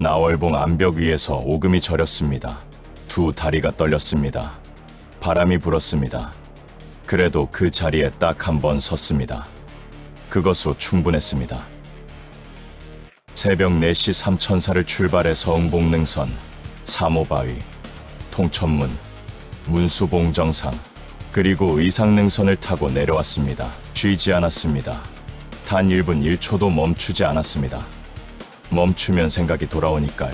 나월봉 암벽 위에서 오금이 저렸습니다. 두 다리가 떨렸습니다. 바람이 불었습니다. 그래도 그 자리에 딱 한 번 섰습니다. 그것으로 충분했습니다. 새벽 4시 삼천사를 출발해서 응봉능선, 사모바위, 통천문, 문수봉정상, 그리고 의상능선을 타고 내려왔습니다. 쉬지 않았습니다. 단 1분 1초도 멈추지 않았습니다. 멈추면 생각이 돌아오니까요.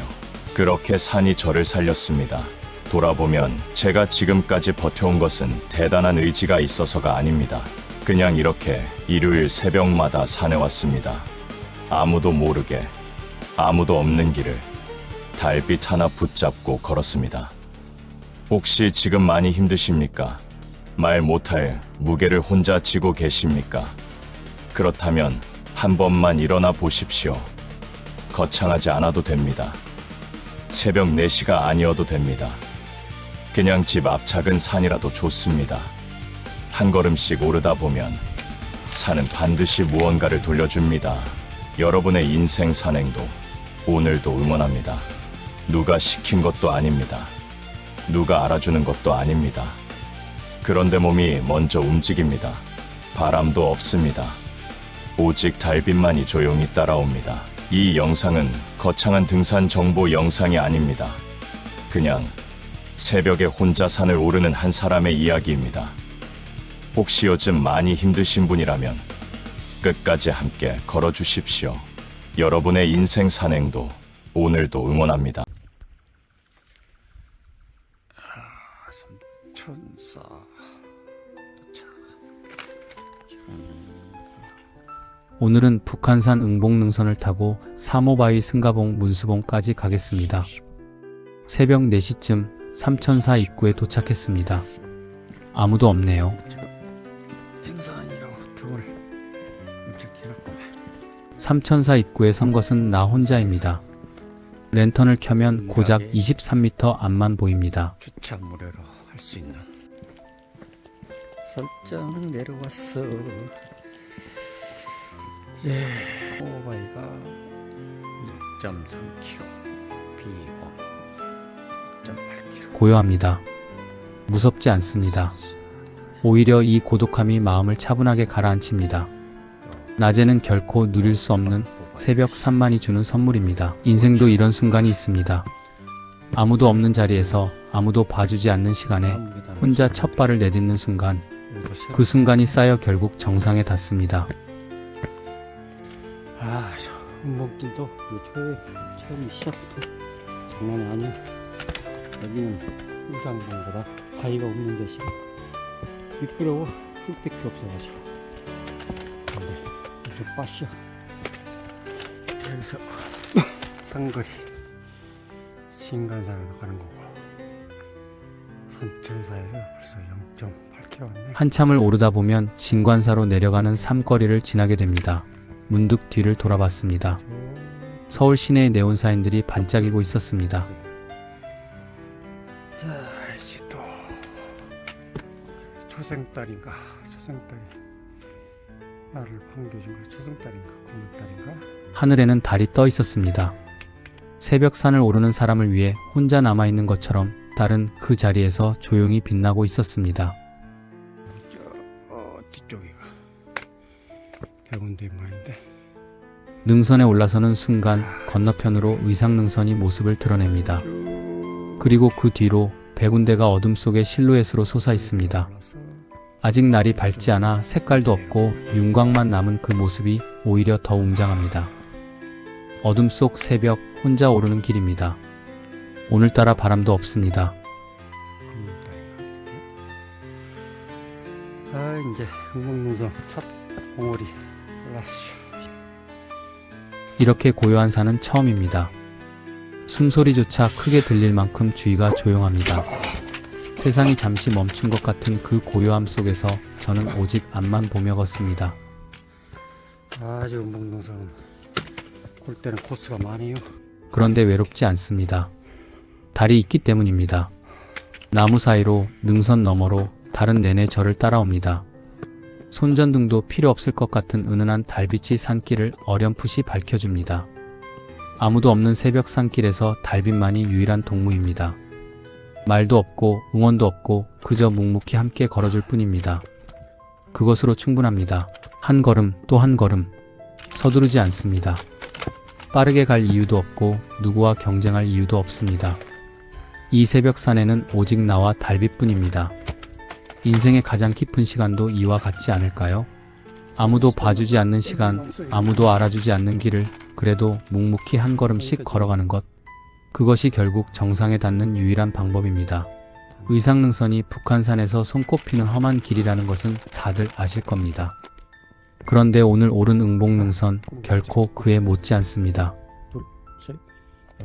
그렇게 산이 저를 살렸습니다. 돌아보면 제가 지금까지 버텨온 것은 대단한 의지가 있어서가 아닙니다. 그냥 이렇게 일요일 새벽마다 산에 왔습니다. 아무도 모르게, 아무도 없는 길을 달빛 하나 붙잡고 걸었습니다. 혹시 지금 많이 힘드십니까? 말 못할 무게를 혼자 지고 계십니까? 그렇다면 한 번만 일어나 보십시오. 거창하지 않아도 됩니다. 새벽 4시가 아니어도 됩니다. 그냥 집 앞 작은 산이라도 좋습니다. 한 걸음씩 오르다 보면 산은 반드시 무언가를 돌려줍니다. 여러분의 인생 산행도 오늘도 응원합니다. 누가 시킨 것도 아닙니다. 누가 알아주는 것도 아닙니다. 그런데 몸이 먼저 움직입니다. 바람도 없습니다. 오직 달빛만이 조용히 따라옵니다. 이 영상은 거창한 등산 정보 영상이 아닙니다. 그냥 새벽에 혼자 산을 오르는 한 사람의 이야기입니다. 혹시 요즘 많이 힘드신 분이라면 끝까지 함께 걸어주십시오. 여러분의 인생 산행도 오늘도 응원합니다. 삼천사 도착. 오늘은 북한산 응봉능선을 타고 사모바위 승가봉 문수봉까지 가겠습니다. 새벽 4시쯤 삼천사 입구에 도착했습니다. 아무도 없네요. 행사한이라고 등을 일찍 해놨구만. 삼천사 입구에 선 것은 나 혼자입니다. 랜턴을 켜면 고작 23m 앞만 보입니다. 주차 무료로 할 수 있는 설정 내려왔어. 이제 오바이가 2.3km, B1 2.8km. 고요합니다. 무섭지 않습니다. 오히려 이 고독함이 마음을 차분하게 가라앉힙니다. 낮에는 결코 누릴 수 없는 새벽 산만이 주는 선물입니다. 인생도 이런 순간이 있습니다. 아무도 없는 자리에서 아무도 봐주지 않는 시간에 혼자 첫 발을 내딛는 순간, 그 순간이 쌓여 결국 정상에 닿습니다. 운봉길도 초에 처음 시작부터 장난이 아니야. 여기는 의상봉보다 바위가 없는 대신 미끄러워 흙밖에 없어가지고. 근데 좀 빠셔. 여기서 상거리 신간산으로 가는 거고, 삼천사에서 벌써 0.8km 왔네. 한참을 오르다 보면 진관사로 내려가는 삼거리를 지나게 됩니다. 문득 뒤를 돌아봤습니다. 서울 시내의 네온사인들이 반짝이고 있었습니다. 자, 이제 또 초생딸인가, 초생딸이 나를 반겨준 거야. 초생딸인가, 고문딸인가. 하늘에는 달이 떠 있었습니다. 새벽 산을 오르는 사람을 위해 혼자 남아있는 것처럼 달은 그 자리에서 조용히 빛나고 있었습니다. 뒤쪽이가 백운대 말인데. 능선에 올라서는 순간 건너편으로 의상능선이 모습을 드러냅니다. 그리고 그 뒤로 백운대가 어둠 속의 실루엣으로 솟아 있습니다. 아직 날이 밝지 않아 색깔도 없고 윤곽만 남은 그 모습이 오히려 더 웅장합니다. 어둠 속 새벽 혼자 오르는 길입니다. 오늘따라 바람도 없습니다. 이제 흥목능선 첫 봉우리 올랐어. 이렇게 고요한 산은 처음입니다. 숨소리조차 크게 들릴 만큼 주위가 조용합니다. 세상이 잠시 멈춘 것 같은 그 고요함 속에서 저는 오직 앞만 보며 걷습니다. 아주 흥목능선 골 때는 코스가 많아요. 그런데 외롭지 않습니다. 달이 있기 때문입니다. 나무 사이로 능선 너머로 달은 내내 저를 따라옵니다. 손전등도 필요 없을 것 같은 은은한 달빛이 산길을 어렴풋이 밝혀줍니다. 아무도 없는 새벽 산길에서 달빛만이 유일한 동무입니다. 말도 없고 응원도 없고 그저 묵묵히 함께 걸어줄 뿐입니다. 그것으로 충분합니다. 한 걸음 또 한 걸음 서두르지 않습니다. 빠르게 갈 이유도 없고 누구와 경쟁할 이유도 없습니다. 이 새벽산에는 오직 나와 달빛뿐입니다. 인생의 가장 깊은 시간도 이와 같지 않을까요? 아무도 봐주지 않는 시간, 아무도 알아주지 않는 길을 그래도 묵묵히 한 걸음씩 걸어가는 것. 그것이 결국 정상에 닿는 유일한 방법입니다. 의상능선이 북한산에서 손꼽히는 험한 길이라는 것은 다들 아실 겁니다. 그런데 오늘 오른 응봉능선 결코 그에 못지 않습니다.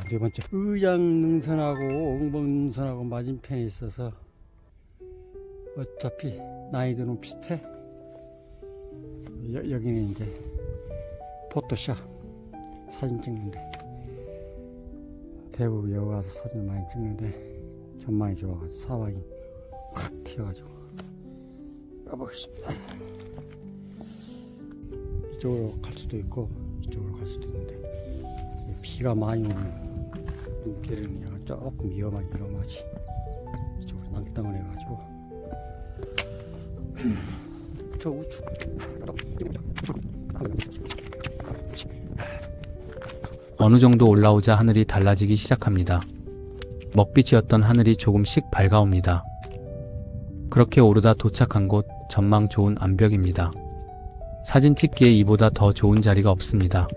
네 번째 의장능선하고 응봉능선하고 맞은편에 있어서 어차피 난이도는 비슷해. 여기는 이제 포토샵 사진 찍는데 대부분 여기 와서 사진을 많이 찍는데 전망이 좋아가지고 사방이 확 튀어가지고 가보겠습니다. 이쪽으로 갈 수도 있고 이쪽으로 갈 수도 있는데 비가 많이 오는 눈길은 약간 조금 위험하지. 이쪽으로 낭땅을 해가지고 저 우측 어느 정도 올라오자 하늘이 달라지기 시작합니다. 먹빛이었던 하늘이 조금씩 밝아옵니다. 그렇게 오르다 도착한 곳 전망 좋은 암벽입니다. 사진 찍기에 이보다 더 좋은 자리가 없습니다.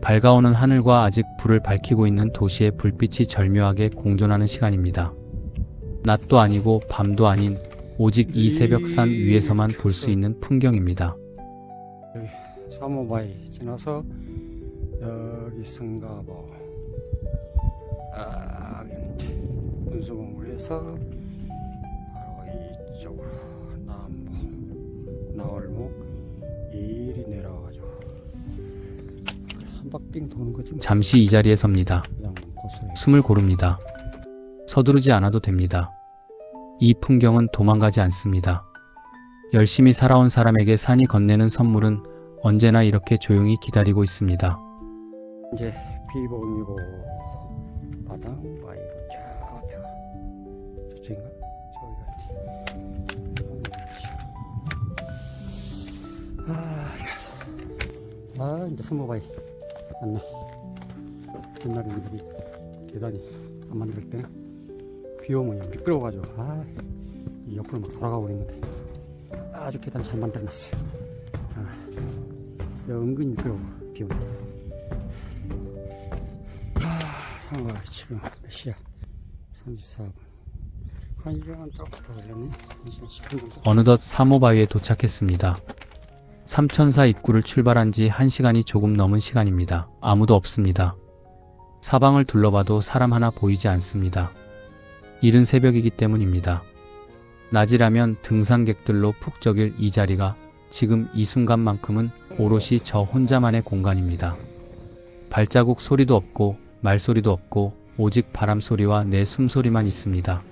밝아오는 하늘과 아직 불을 밝히고 있는 도시의 불빛이 절묘하게 공존하는 시간입니다. 낮도 아니고 밤도 아닌 오직 이 새벽산 위에서만 볼 수 있는 풍경입니다. 사모바이 지나서 여기 승가보 여기 운수공물에서 바로 이쪽으로 남보 나월목 이리 내려와가지고 한 바퀴 도는 거지. 잠시 이 자리에 섭니다. 숨을 고릅니다. 서두르지 않아도 됩니다. 이 풍경은 도망가지 않습니다. 열심히 살아온 사람에게 산이 건네는 선물은 언제나 이렇게 조용히 기다리고 있습니다. 이제 비봉이고 바당 바위로 쫙 앞에가 저쪽인가? 저기 같아. 이제 선모바위 맞네. 옛날에 여기 계단이 안 만들 때 비 오면 미끄러워가지고 이 옆으로 막 돌아가고 있는데 아주 계단 잘 만들어놨어요. 은근히 미끄러워 비 오면. 상어가 지금 몇 시야? 34분. 1시간 조금 더 걸렸네. 1시간 10분 정도. 어느덧 사모바위에 도착했습니다. 삼천사 입구를 출발한 지 1시간이 조금 넘은 시간입니다. 아무도 없습니다. 사방을 둘러봐도 사람 하나 보이지 않습니다. 이른 새벽이기 때문입니다. 낮이라면 등산객들로 푹적일 이 자리가 지금 이 순간만큼은 오롯이 저 혼자만의 공간입니다. 발자국 소리도 없고 말소리도 없고 오직 바람소리와 내 숨소리만 있습니다.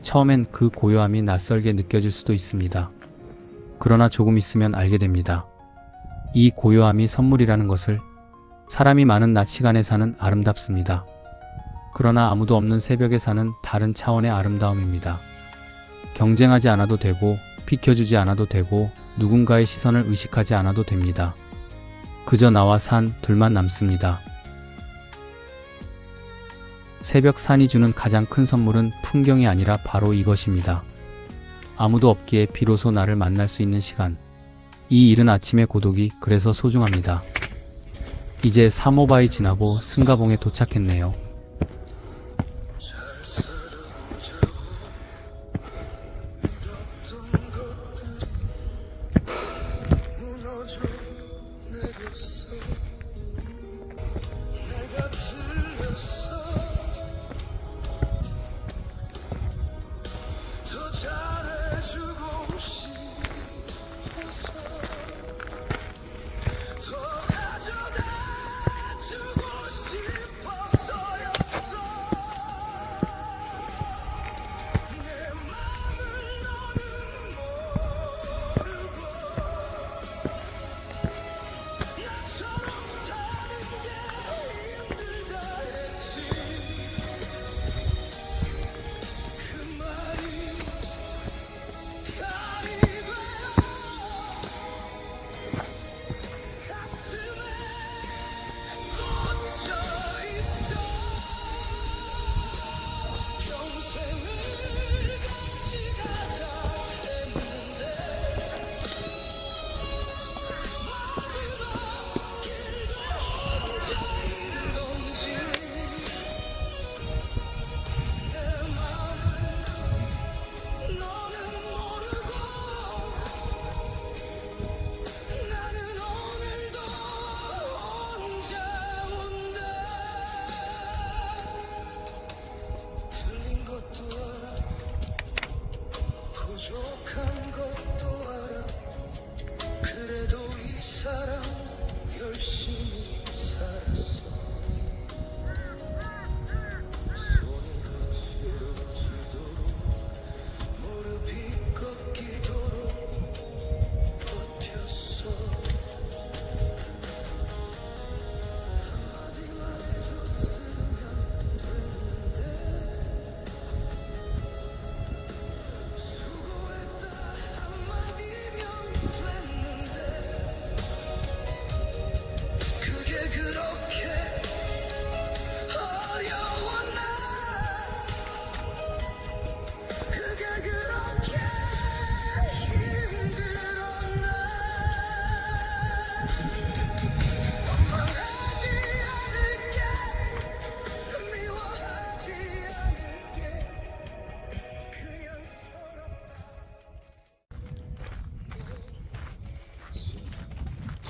처음엔 그 고요함이 낯설게 느껴질 수도 있습니다. 그러나 조금 있으면 알게 됩니다. 이 고요함이 선물이라는 것을. 사람이 많은 낮 시간에 사는 아름답습니다. 그러나 아무도 없는 새벽에 사는 다른 차원의 아름다움입니다. 경쟁하지 않아도 되고 비켜주지 않아도 되고 누군가의 시선을 의식하지 않아도 됩니다. 그저 나와 산 둘만 남습니다. 새벽 산이 주는 가장 큰 선물은 풍경이 아니라 바로 이것입니다. 아무도 없기에 비로소 나를 만날 수 있는 시간. 이 이른 아침의 고독이 그래서 소중합니다. 이제 사모바이 지나고 승가봉에 도착했네요.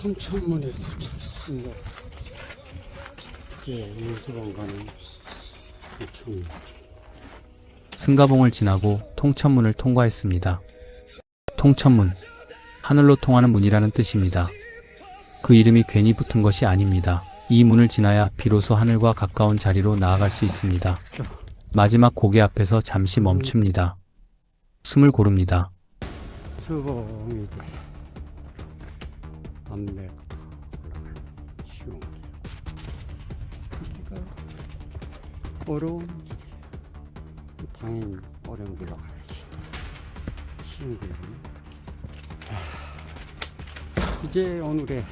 통천문에 도착했습니다. 이제 문수봉 가는 통천문. 승가봉을 지나고 통천문을 통과했습니다. 통천문, 하늘로 통하는 문이라는 뜻입니다. 그 이름이 괜히 붙은 것이 아닙니다. 이 문을 지나야 비로소 하늘과 가까운 자리로 나아갈 수 있습니다. 마지막 고개 앞에서 잠시 멈춥니다. 숨을 고릅니다. 수봉이 이제 암맥 올라가는 쉬운 길. 크기가 어려운 길이에요. 당연히 어려운 길로 가야지. 쉬운 길은 이제 오늘의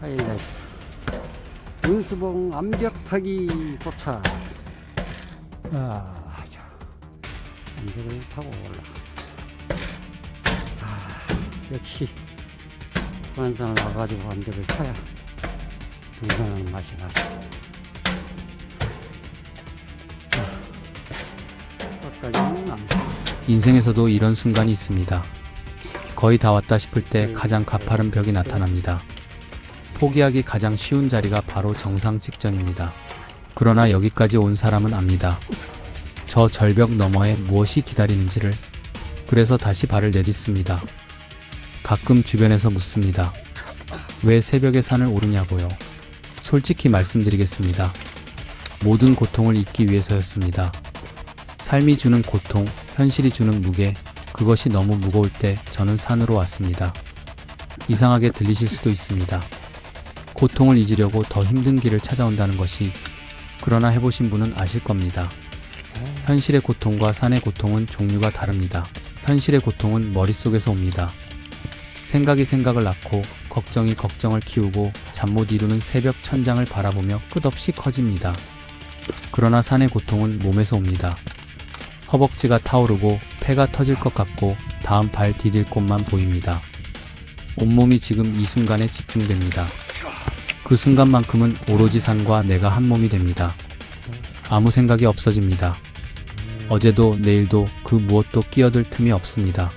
하이라이트 문수봉 암벽타기 도착. 자, 암벽을 타고 올라가. 역시 부안산을 와가지고 암벽을 타야 등산하는 맛이 나죠. 끝까지는 암벽. 인생에서도 이런 순간이 있습니다. 거의 다 왔다 싶을 때 가장 가파른 벽이 나타납니다. 포기하기 가장 쉬운 자리가 바로 정상 직전입니다. 그러나 여기까지 온 사람은 압니다. 저 절벽 너머에 무엇이 기다리는지를. 그래서 다시 발을 내딛습니다. 가끔 주변에서 묻습니다. 왜 새벽에 산을 오르냐고요. 솔직히 말씀드리겠습니다. 모든 고통을 잊기 위해서였습니다. 삶이 주는 고통, 현실이 주는 무게, 그것이 너무 무거울 때 저는 산으로 왔습니다. 이상하게 들리실 수도 있습니다. 고통을 잊으려고 더 힘든 길을 찾아온다는 것이. 그러나 해보신 분은 아실 겁니다. 현실의 고통과 산의 고통은 종류가 다릅니다. 현실의 고통은 머릿속에서 옵니다. 생각이 생각을 낳고 걱정이 걱정을 키우고 잠 못 이루는 새벽 천장을 바라보며 끝없이 커집니다. 그러나 산의 고통은 몸에서 옵니다. 허벅지가 타오르고 폐가 터질 것 같고 다음 발 디딜 곳만 보입니다. 온몸이 지금 이 순간에 집중됩니다. 그 순간만큼은 오로지 산과 내가 한 몸이 됩니다. 아무 생각이 없어집니다. 어제도 내일도 그 무엇도 끼어들 틈이 없습니다.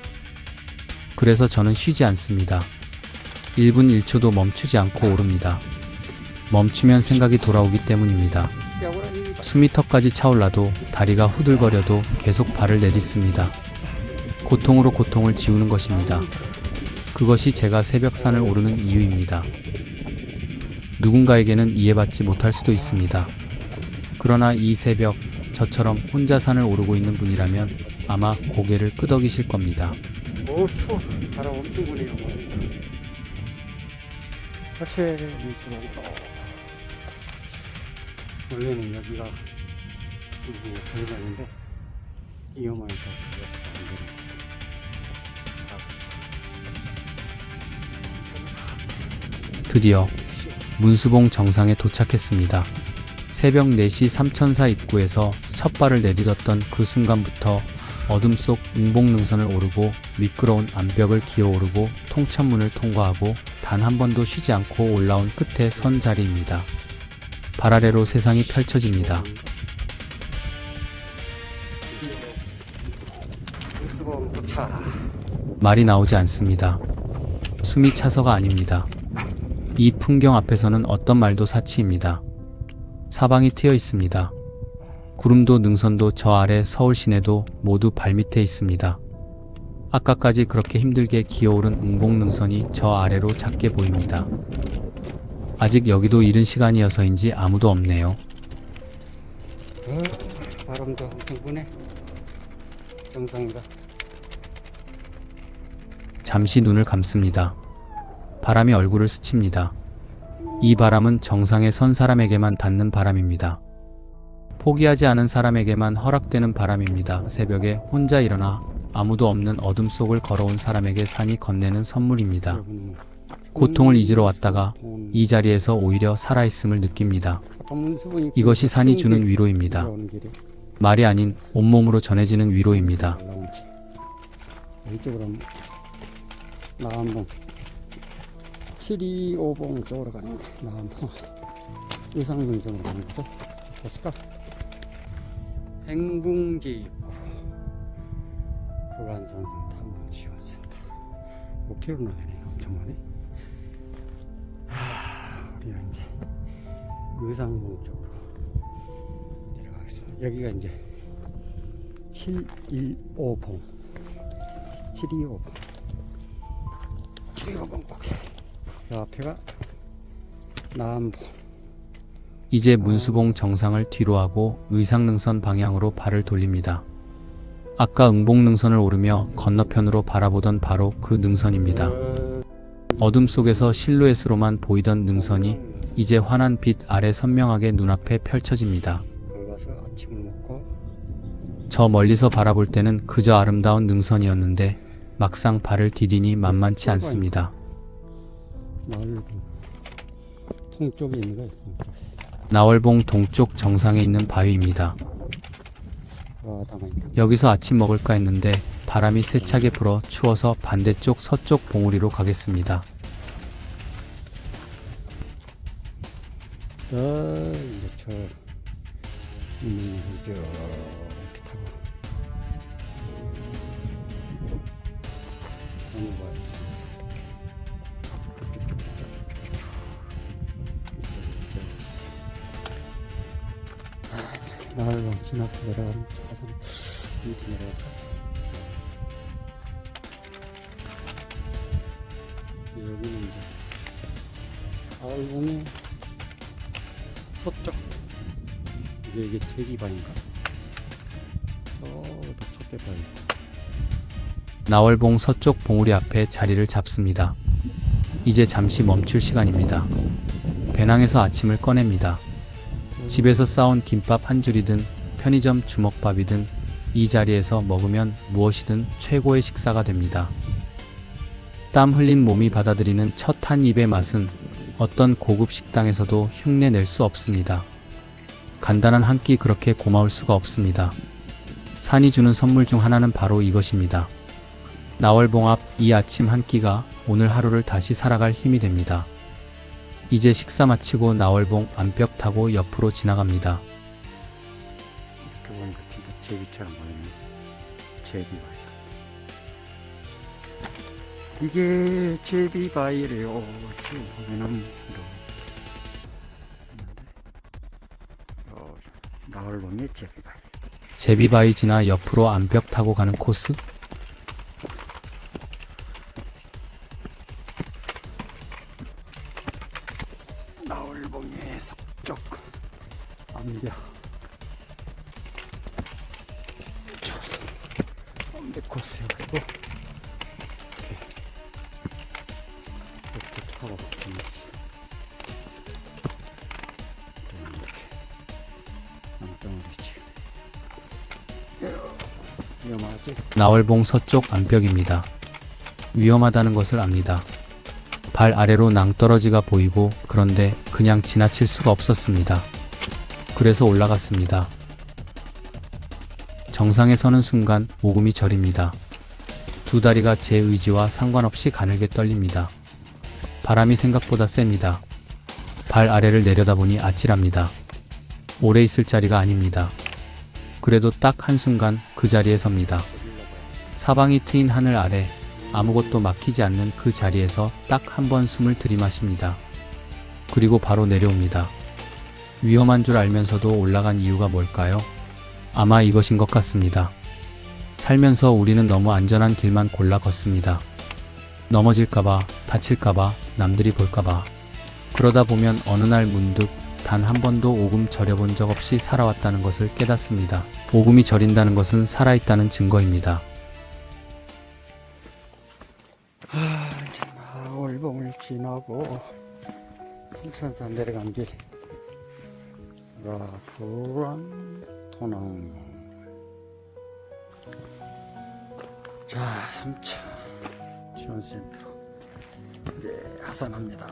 그래서 저는 쉬지 않습니다. 1분 1초도 멈추지 않고 오릅니다. 멈추면 생각이 돌아오기 때문입니다. 숨이 턱까지 차올라도 다리가 후들거려도 계속 발을 내딛습니다. 고통으로 고통을 지우는 것입니다. 그것이 제가 새벽산을 오르는 이유입니다. 누군가에게는 이해받지 못할 수도 있습니다. 그러나 이 새벽 저처럼 혼자 산을 오르고 있는 분이라면 아마 고개를 끄덕이실 겁니다. 오 추워. 바람 엄청 부네요. 사실 문수봉. 원래는 여기가 무슨 정상인데 위험하니까 드디어 문수봉 정상에 도착했습니다. 새벽 4시 삼천사 입구에서 첫 발을 내딛었던 그 순간부터 어둠 속 웅봉능선을 오르고 미끄러운 암벽을 기어오르고 통천문을 통과하고 단 한 번도 쉬지 않고 올라온 끝에 선 자리입니다. 발 아래로 세상이 펼쳐집니다. 문수봉 도착. 말이 나오지 않습니다. 숨이 차서가 아닙니다. 이 풍경 앞에서는 어떤 말도 사치입니다. 사방이 트여 있습니다. 구름도 능선도 저 아래 서울 시내도 모두 발밑에 있습니다. 아까까지 그렇게 힘들게 기어오른 웅봉능선이 저 아래로 작게 보입니다. 아직 여기도 이른 시간이어서인지 아무도 없네요. 바람도 엄청 부네. 정상이다. 잠시 눈을 감습니다. 바람이 얼굴을 스칩니다. 이 바람은 정상에 선 사람에게만 닿는 바람입니다. 포기하지 않은 사람에게만 허락되는 바람입니다. 새벽에 혼자 일어나 아무도 없는 어둠 속을 걸어온 사람에게 산이 건네는 선물입니다. 고통을 잊으러 왔다가 이 자리에서 오히려 살아있음을 느낍니다. 이것이 산이 주는 위로입니다. 말이 아닌 온몸으로 전해지는 위로입니다. 이쪽으로 나한봉 725봉 쪽으로 가는데 나한봉 의상능선으로 가는 거죠. 됐을까? 행궁지 입구 부안산성 탐방지원센터 5km 나가네. 엄청 많네. 우리가 이제 의상봉 쪽으로 내려가겠습니다. 여기가 이제 715봉 725봉 고개. 그 앞에가 남봉. 이제 문수봉 정상을 뒤로 하고 의상능선 방향으로 발을 돌립니다. 아까 응봉능선을 오르며 건너편으로 바라보던 바로 그 능선입니다. 어둠 속에서 실루엣으로만 보이던 능선이 이제 환한 빛 아래 선명하게 눈앞에 펼쳐집니다. 거기 가서 아침을 먹고 저 멀리서 바라볼 때는 그저 아름다운 능선이었는데 막상 발을 디디니 만만치 않습니다. 나월봉 동쪽에 있는 거예요. 동쪽에. 나월봉 동쪽 정상에 있는 바위입니다. 와, 담아있다. 여기서 아침 먹을까 했는데 바람이 세차게 불어 추워서 반대쪽 서쪽 봉우리로 가겠습니다. 이제 저 이제 이렇게 타고 넘어가야지. 나월봉 지나서 내려가는 사선 밑에 내려갈까? 여기는 이제 나월봉의 서쪽. 이게 제비바위인가? 촛대바위. 나월봉 서쪽 봉우리 앞에 자리를 잡습니다. 이제 잠시 멈출 시간입니다. 배낭에서 아침을 꺼냅니다. 집에서 싸온 김밥 한 줄이든 편의점 주먹밥이든 이 자리에서 먹으면 무엇이든 최고의 식사가 됩니다. 땀 흘린 몸이 받아들이는 첫 한 입의 맛은 어떤 고급 식당에서도 흉내 낼 수 없습니다. 간단한 한 끼 그렇게 고마울 수가 없습니다. 산이 주는 선물 중 하나는 바로 이것입니다. 나월봉 앞 이 아침 한 끼가 오늘 하루를 다시 살아갈 힘이 됩니다. 이제 식사 마치고 나월봉 암벽 타고 옆으로 지나갑니다. 이렇게 보니까 진짜 제비처럼 보이네. 제비바위. 이게 제비바위래요. 지금 보면은 나월봉의 제비바위. 제비바위 지나 옆으로 암벽 타고 가는 코스? 나월봉의 서쪽 암벽. 암벽 코스여가지고 이렇게 타고 가야지. 이렇게 위험하지? 나월봉 서쪽 암벽입니다. 위험하다는 것을 압니다. 발 아래로 낭떠러지가 보이고 그런데 그냥 지나칠 수가 없었습니다. 그래서 올라갔습니다. 정상에 서는 순간 오금이 저립니다. 두 다리가 제 의지와 상관없이 가늘게 떨립니다. 바람이 생각보다 셉니다. 발 아래를 내려다보니 아찔합니다. 오래 있을 자리가 아닙니다. 그래도 딱 한순간 그 자리에 섭니다. 사방이 트인 하늘 아래 아무것도 막히지 않는 그 자리에서 딱 한 번 숨을 들이마십니다. 그리고 바로 내려옵니다. 위험한 줄 알면서도 올라간 이유가 뭘까요? 아마 이것인 것 같습니다. 살면서 우리는 너무 안전한 길만 골라 걷습니다. 넘어질까봐, 다칠까봐, 남들이 볼까봐. 그러다 보면 어느 날 문득 단 한 번도 오금 저려본 적 없이 살아왔다는 것을 깨닫습니다. 오금이 저린다는 것은 살아있다는 증거입니다. 이제 나월봉을 지나고 삼천산 내려간 길. 불안 도낭. 자, 삼천 지원센터로 이제 하산합니다.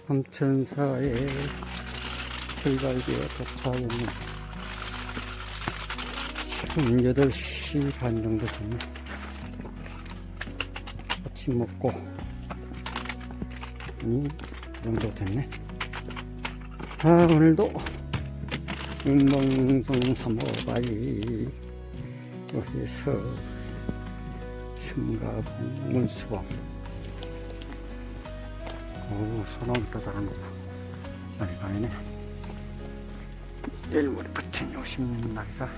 삼천사에 출발되어 도착했네. 지금 8시 반 정도 됐네. 아침 먹고 이 정도 됐네. 오늘도 응봉송 3호바위 여기서 승가봉 문수봉 오, 소나무 따다란 거. 날이가 아니네. 내일 모레 부처님 오시는 날이라